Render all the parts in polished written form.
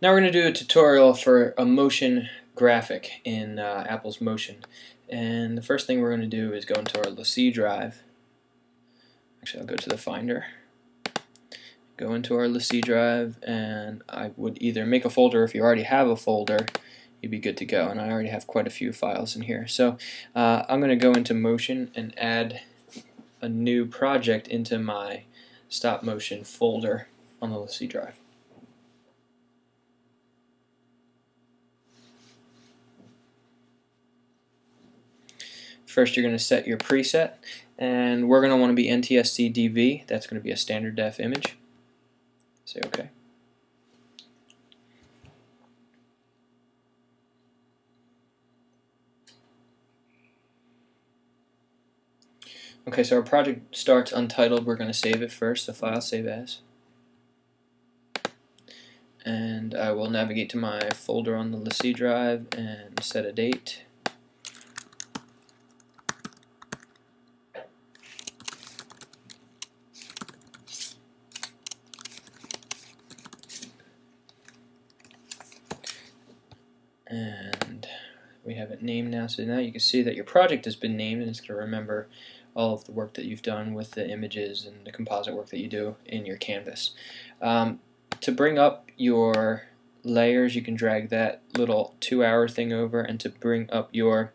Now we're going to do a tutorial for a motion graphic in Apple's Motion. And the first thing we're going to do is go into our C drive. Actually, I'll go to the Finder. Go into our C drive, and I would either make a folder. If you already have a folder, you'd be good to go. And I already have quite a few files in here. So I'm going to go into Motion and add a new project into my stop motion folder on the C drive. First, you're going to set your preset, and we're going to want to be NTSC DV. That's going to be a standard def image. Say OK. Okay, so our project starts untitled. We're going to save it first, so file save as. And I will navigate to my folder on the C drive and set a date. And we have it named now, so now you can see that your project has been named, and it's going to remember all of the work that you've done with the images and the composite work that you do in your canvas. To bring up your layers, you can drag that little 2-hour thing over, and to bring up your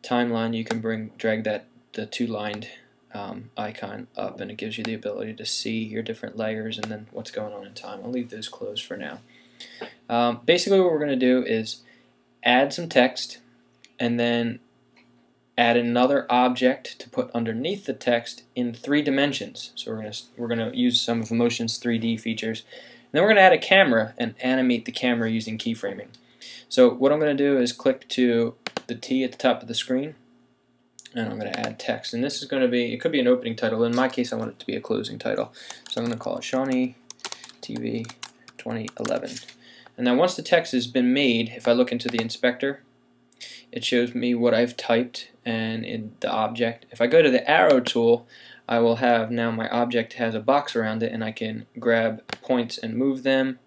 timeline, you can drag the 2-lined icon up, and it gives you the ability to see your different layers and then what's going on in time. I'll leave those closed for now. Basically what we're going to do is add some text and then add another object to put underneath the text in 3 dimensions. So we're going to use some of Motion's 3D features. And then we're going to add a camera and animate the camera using keyframing. So what I'm going to do is click to the T at the top of the screen, and I'm going to add text. And this is going to be, it could be an opening title. In my case, I want it to be a closing title. So I'm going to call it Shawnee TV 2011. And now once the text has been made, if I look into the inspector, it shows me what I've typed and in the object. If I go to the arrow tool, I will have now my object has a box around it, and I can grab points and move them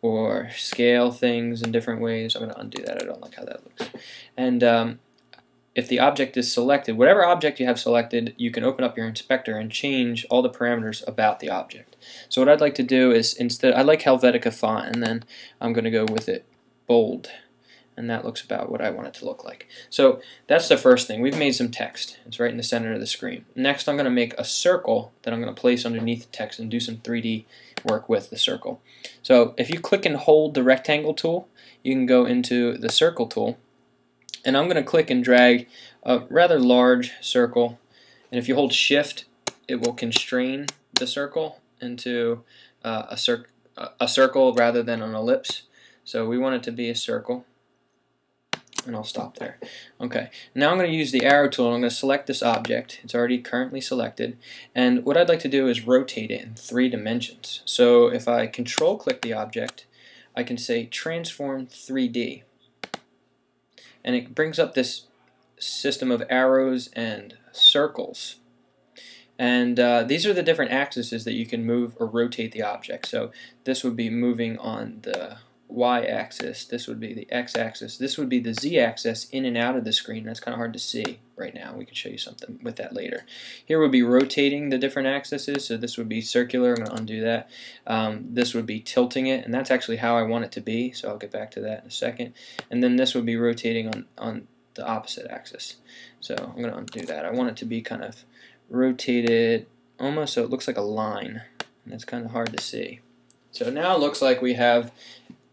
or scale things in different ways. I'm going to undo that. I don't like how that looks. And if the object is selected, whatever object you have selected, you can open up your inspector and change all the parameters about the object. So what I'd like to do is, instead, I like Helvetica font, and then I'm going to go with it bold, and that looks about what I want it to look like. So that's the first thing. We've made some text. It's right in the center of the screen. Next, I'm going to make a circle that I'm going to place underneath the text and do some 3D work with the circle. So if you click and hold the rectangle tool, you can go into the circle tool, and I'm going to click and drag a rather large circle, and if you hold shift, it will constrain the circle into a circle rather than an ellipse. So we want it to be a circle, and I'll stop there. Okay, now I'm going to use the arrow tool, and I'm going to select this object. It's already currently selected, and what I'd like to do is rotate it in 3 dimensions. So if I control click the object, I can say transform 3D. And it brings up this system of arrows and circles. And these are the different axes that you can move or rotate the object. So this would be moving on the y-axis, this would be the x-axis, this would be the z-axis in and out of the screen. That's kind of hard to see right now. We can show you something with that later. Here would be rotating the different axes, so this would be circular. I'm going to undo that. This would be tilting it, and that's actually how I want it to be, so I'll get back to that in a second. And then this would be rotating on the opposite axis. So I'm going to undo that. I want it to be kind of rotated almost so it looks like a line, and it's kind of hard to see. So now it looks like we have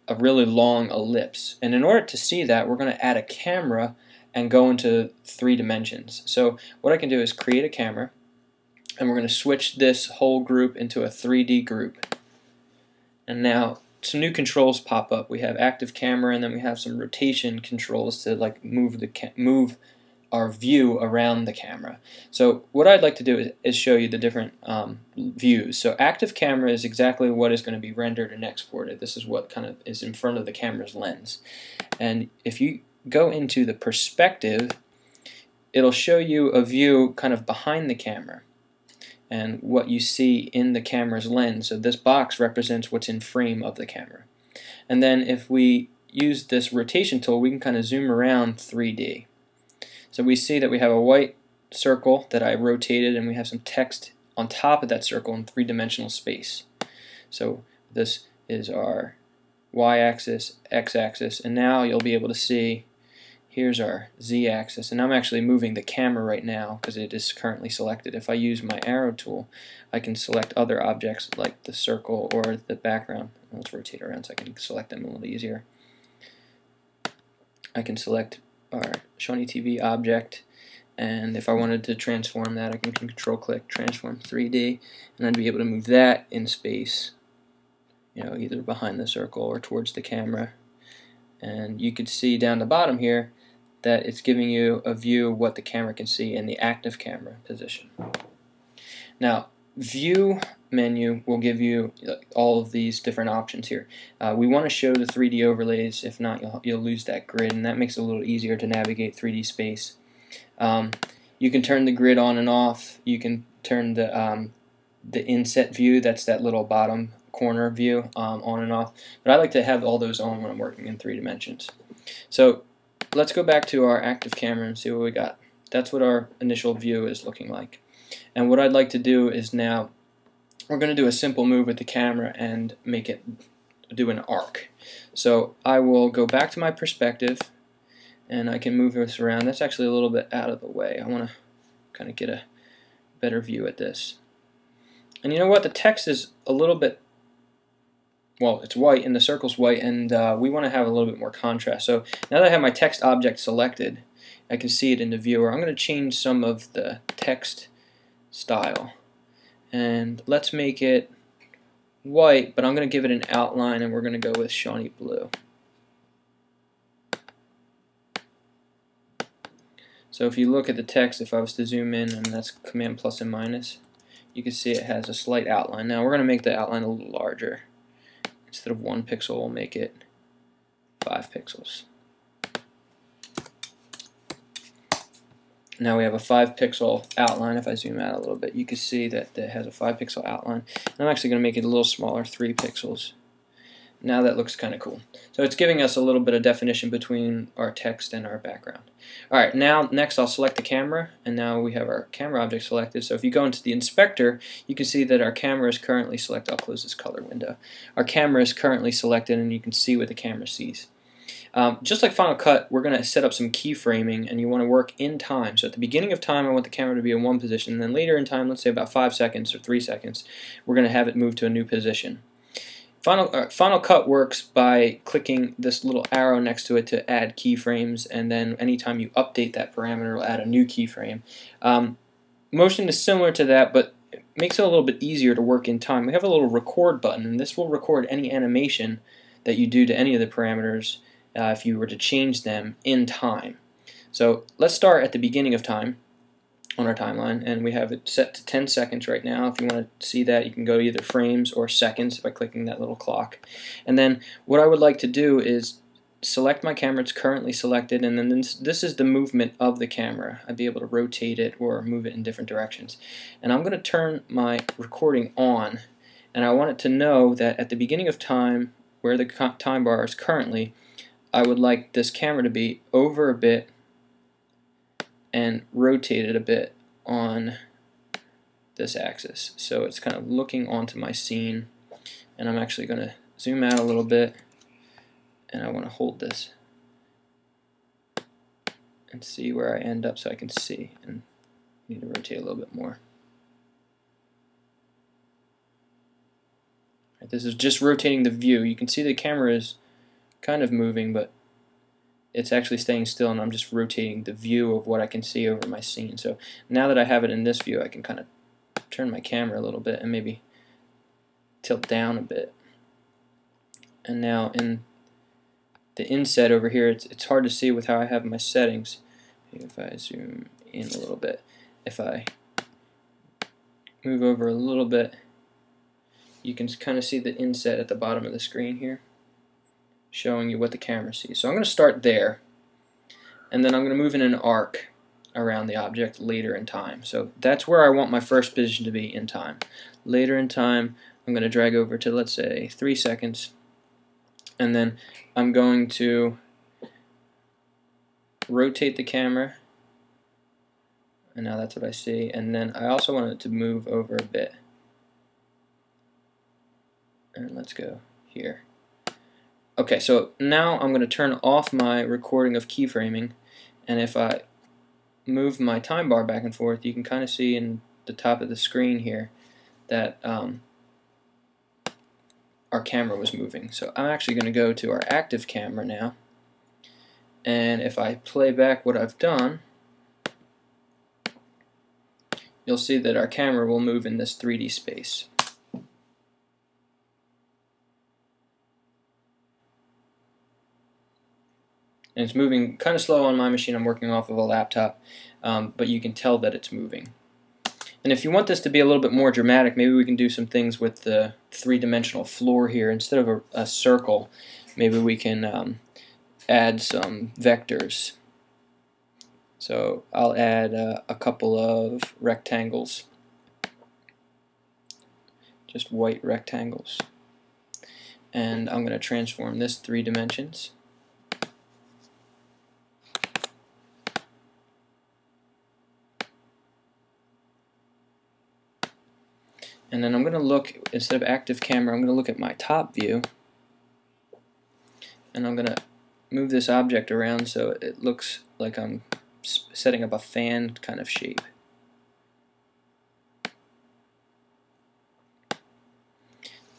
a really long ellipse, and in order to see that, we're going to add a camera and go into 3 dimensions. So what I can do is create a camera, and we're going to switch this whole group into a 3D group. And now some new controls pop up. We have active camera, and then we have some rotation controls to like move our view around the camera. So what I'd like to do is show you the different views. So active camera is exactly what is going to be rendered and exported. This is what kind of is in front of the camera's lens. And if you go into the perspective, it'll show you a view kind of behind the camera and what you see in the camera's lens. So this box represents what's in frame of the camera. And then if we use this rotation tool, we can kind of zoom around 3D. So we see that we have a white circle that I rotated, and we have some text on top of that circle in three-dimensional space. So this is our y-axis, x-axis, and now you'll be able to see here's our z-axis, and I'm actually moving the camera right now because it is currently selected. If I use my arrow tool, I can select other objects like the circle or the background. Let's rotate around so I can select them a little easier. I can select our Shawnee TV object, and if I wanted to transform that, I can control click transform 3D, and I'd be able to move that in space, you know, either behind the circle or towards the camera. And you could see down the bottom here that it's giving you a view of what the camera can see in the active camera position. Now, view menu will give you all of these different options here. We want to show the 3D overlays. If not, you'll lose that grid, and that makes it a little easier to navigate 3D space. You can turn the grid on and off. You can turn the inset view, that's that little bottom corner view, on and off. But I like to have all those on when I'm working in 3 dimensions. So let's go back to our active camera and see what we got. That's what our initial view is looking like. And what I'd like to do is now we're going to do a simple move with the camera and make it do an arc. So I will go back to my perspective, and I can move this around. That's actually a little bit out of the way. I want to kind of get a better view at this. And you know what? The text is a little bit, well, it's white and the circle's white, and we want to have a little bit more contrast. So now that I have my text object selected, I can see it in the viewer. I'm going to change some of the text style, and let's make it white, but I'm going to give it an outline, and we're going to go with Shawnee blue. So if you look at the text, if I was to zoom in, and that's Command plus and minus, you can see it has a slight outline. Now we're going to make the outline a little larger. Instead of 1 pixel, we'll make it 5 pixels. Now we have a 5 pixel outline. If I zoom out a little bit, you can see that it has a 5 pixel outline. And I'm actually going to make it a little smaller, 3 pixels. Now that looks kind of cool. So it's giving us a little bit of definition between our text and our background. Alright, now next I'll select the camera, and now we have our camera object selected. So if you go into the inspector, you can see that our camera is currently selected. I'll close this color window. Our camera is currently selected, and you can see what the camera sees. Just like Final Cut, we're going to set up some keyframing, and you want to work in time. So at the beginning of time, I want the camera to be in one position, and then later in time, let's say about 5 seconds or 3 seconds, we're going to have it move to a new position. Final Cut works by clicking this little arrow next to it to add keyframes, and then anytime you update that parameter, it'll add a new keyframe. Motion is similar to that, but it makes it a little bit easier to work in time. We have a little record button, and this will record any animation that you do to any of the parameters if you were to change them in time. So let's start at the beginning of time on our timeline, and we have it set to 10 seconds right now. If you want to see that, you can go either frames or seconds by clicking that little clock. And then what I would like to do is select my camera. It's currently selected, and then this is the movement of the camera. I'd be able to rotate it or move it in different directions. And I'm going to turn my recording on, and I want it to know that at the beginning of time, where the time bar is currently, I would like this camera to be over a bit and rotate it a bit on this axis. So it's kind of looking onto my scene, and I'm actually going to zoom out a little bit, and I want to hold this and see where I end up so I can see, and I need to rotate a little bit more. Right, this is just rotating the view. You can see the camera is kind of moving, but it's actually staying still, and I'm just rotating the view of what I can see over my scene. So now that I have it in this view, I can kind of turn my camera a little bit and maybe tilt down a bit. And now in the inset over here, it's hard to see with how I have my settings. If I zoom in a little bit, if I move over a little bit, you can kind of see the inset at the bottom of the screen here, showing you what the camera sees. So I'm going to start there, and then I'm going to move in an arc around the object later in time. So that's where I want my first position to be in time. Later in time, I'm going to drag over to, let's say, 3 seconds, and then I'm going to rotate the camera, and now that's what I see, and then I also want it to move over a bit, and let's go here. Okay, so now I'm going to turn off my recording of keyframing, and if I move my time bar back and forth, you can kind of see in the top of the screen here that our camera was moving. So I'm actually going to go to our active camera now, and if I play back what I've done, you'll see that our camera will move in this 3D space. And it's moving kind of slow on my machine. I'm working off of a laptop, but you can tell that it's moving. And if you want this to be a little bit more dramatic, maybe we can do some things with the three-dimensional floor here. Instead of a circle, maybe we can add some vectors. So I'll add a couple of rectangles, just white rectangles. And I'm going to transform this 3 dimensions. And then I'm going to look, instead of active camera, I'm going to look at my top view, and I'm going to move this object around so it looks like I'm setting up a fan kind of shape.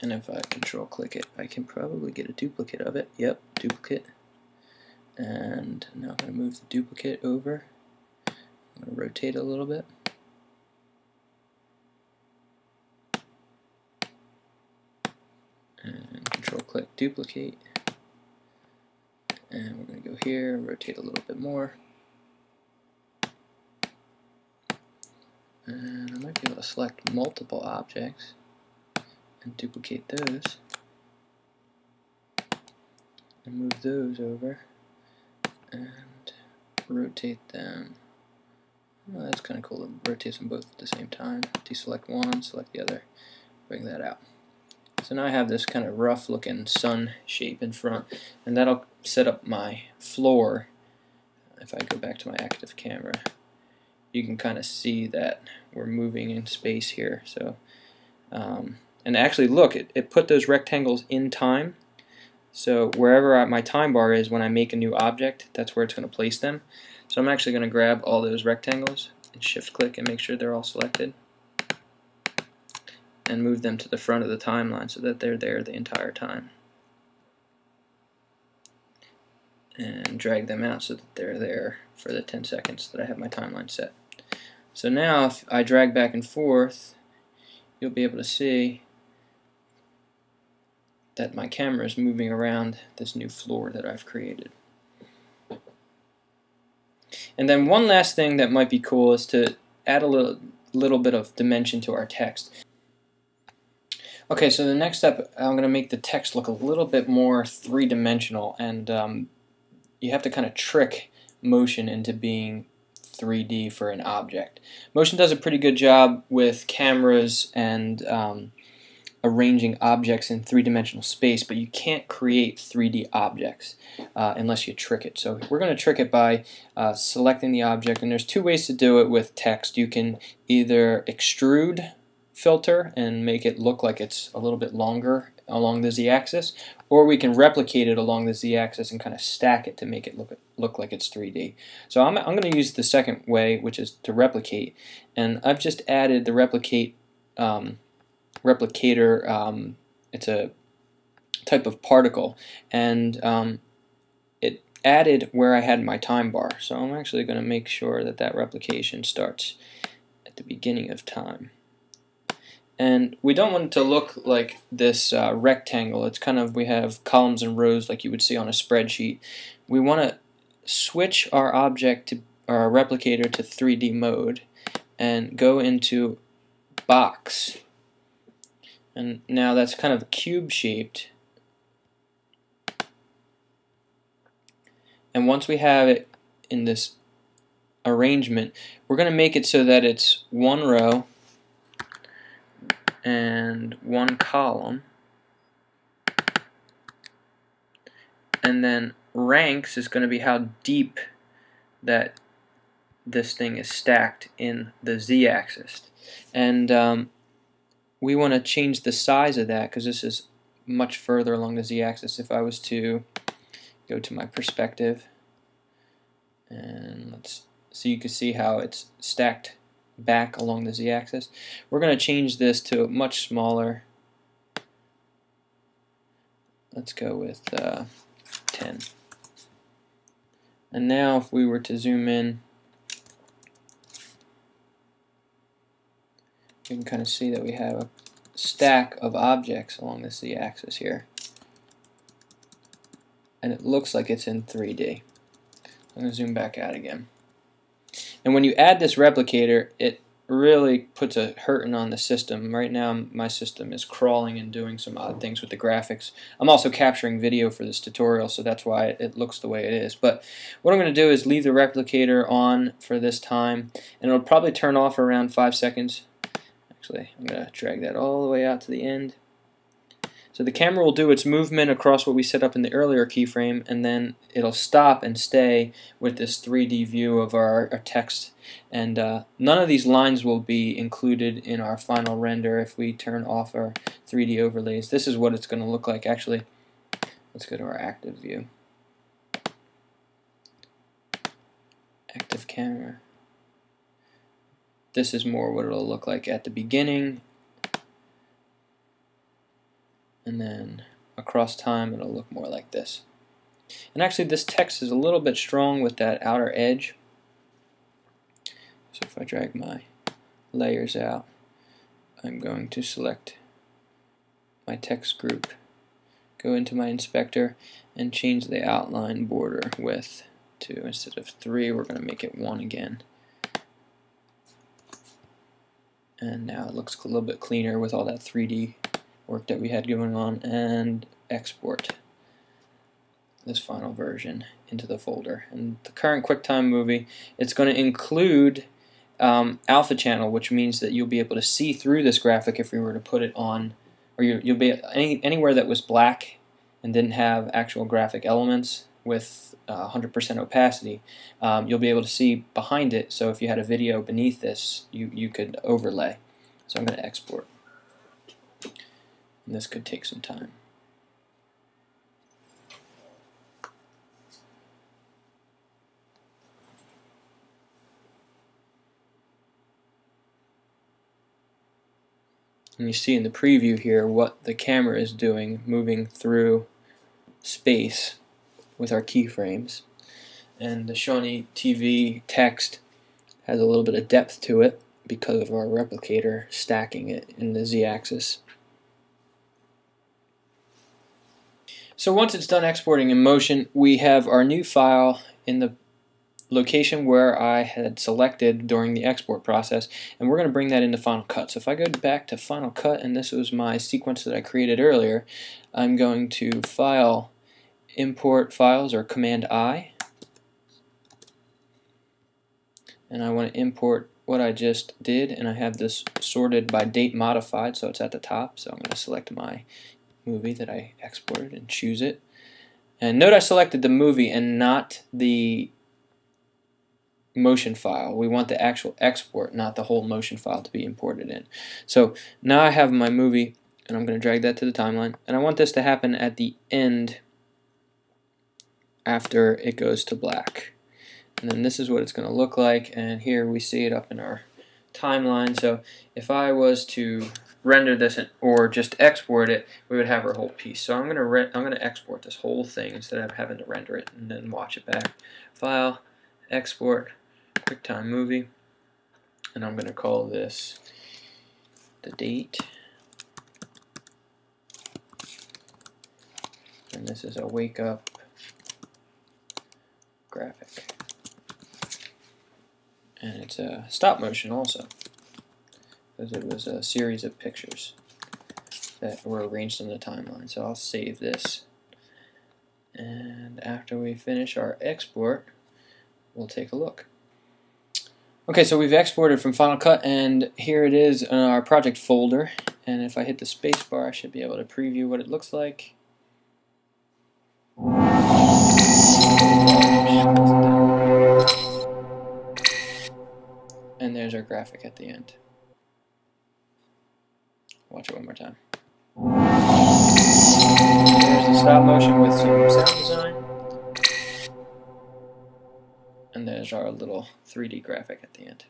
And if I control click it, I can probably get a duplicate of it. Yep, duplicate. And now I'm going to move the duplicate over. I'm going to rotate a little bit. And control click duplicate, and we're going to go here, rotate a little bit more, and I might be able to select multiple objects and duplicate those and move those over and rotate them. Oh, that's kind of cool to rotate them both at the same time. Deselect one, select the other, bring that out. So now I have this kind of rough looking sun shape in front, and that'll set up my floor. If I go back to my active camera, you can kind of see that we're moving in space here. So, and actually look, it put those rectangles in time. So wherever my time bar is when I make a new object, that's where it's going to place them. So I'm actually going to grab all those rectangles and shift click and make sure they're all selected, and move them to the front of the timeline so that they're there the entire time. And drag them out so that they're there for the 10 seconds that I have my timeline set. So now if I drag back and forth, you'll be able to see that my camera is moving around this new floor that I've created. And then one last thing that might be cool is to add a little bit of dimension to our text. Okay, so the next step, I'm going to make the text look a little bit more three-dimensional, and you have to kind of trick motion into being 3D for an object. Motion does a pretty good job with cameras and arranging objects in three-dimensional space, but you can't create 3D objects unless you trick it. So we're going to trick it by selecting the object, and there's 2 ways to do it with text. You can either extrude filter and make it look like it's a little bit longer along the z-axis, or we can replicate it along the z-axis and kind of stack it to make it look like it's 3D. So I'm going to use the second way, which is to replicate, and I've just added the replicator. It's a type of particle, and it added where I had my time bar. So I'm actually going to make sure that that replication starts at the beginning of time. And we don't want it to look like this rectangle. It's kind of, we have columns and rows like you would see on a spreadsheet. We want to switch our object to, or our replicator, to 3D mode and go into box. And now that's kind of cube shaped. And once we have it in this arrangement, we're going to make it so that it's 1 row and 1 column, and then ranks is going to be how deep that this thing is stacked in the z-axis. And we want to change the size of that because this is much further along the z-axis. If I was to go to my perspective, and so you can see how it's stacked back along the z-axis. We're going to change this to a much smaller. Let's go with 10. And now if we were to zoom in, you can kind of see that we have a stack of objects along the z-axis here. And it looks like it's in 3D. I'm going to zoom back out again. And when you add this replicator, it really puts a hurting on the system. Right now my system is crawling and doing some odd things with the graphics. I'm also capturing video for this tutorial, so that's why it looks the way it is. But what I'm going to do is leave the replicator on for this time, and it'll probably turn off around 5 seconds. Actually, I'm going to drag that all the way out to the end. So the camera will do its movement across what we set up in the earlier keyframe, and then it'll stop and stay with this 3D view of our text. And none of these lines will be included in our final render if we turn off our 3D overlays. This is what it's going to look like. Actually, let's go to our active view. Active camera. This is more what it'll look like at the beginning. And then across time it'll look more like this. And actually this text is a little bit strong with that outer edge. So if I drag my layers out, I'm going to select my text group, go into my inspector, and change the outline border width to, instead of 3, we're going to make it 1 again. And now it looks a little bit cleaner with all that 3D work that we had going on. And export this final version into the folder. And the current QuickTime movie, it's going to include alpha channel, which means that you'll be able to see through this graphic if we were to put it on, or you'll be anywhere that was black and didn't have actual graphic elements with 100% opacity, you'll be able to see behind it. So if you had a video beneath this, you could overlay. So I'm going to export. And this could take some time. And you see in the preview here what the camera is doing, moving through space with our keyframes. And the Shawnee TV text has a little bit of depth to it because of our replicator stacking it in the z-axis. So once it's done exporting in motion, we have our new file in the location where I had selected during the export process, and we're going to bring that into Final Cut. So if I go back to Final Cut, and this was my sequence that I created earlier, I'm going to File, Import Files, or Command I, and I want to import what I just did, and I have this sorted by date modified, so it's at the top. So I'm going to select my movie that I exported and choose it. And note I selected the movie and not the motion file. We want the actual export, not the whole motion file, to be imported in. So now I have my movie, and I'm going to drag that to the timeline, and I want this to happen at the end after it goes to black. And then this is what it's going to look like, and here we see it up in our timeline. So if I was to render this or just export it, we would have our whole piece. So I'm going to export this whole thing instead of having to render it and then watch it back. File, export, QuickTime movie, and I'm going to call this the date, and this is a wake up graphic, and it's a stop motion also, because it was a series of pictures that were arranged in the timeline. So I'll save this, and after we finish our export, we'll take a look. Okay, so we've exported from Final Cut, and here it is in our project folder, and if I hit the space bar, I should be able to preview what it looks like. and there's our graphic at the end. Watch it one more time. There's the stop motion with some sound design, and there's our little 3D graphic at the end.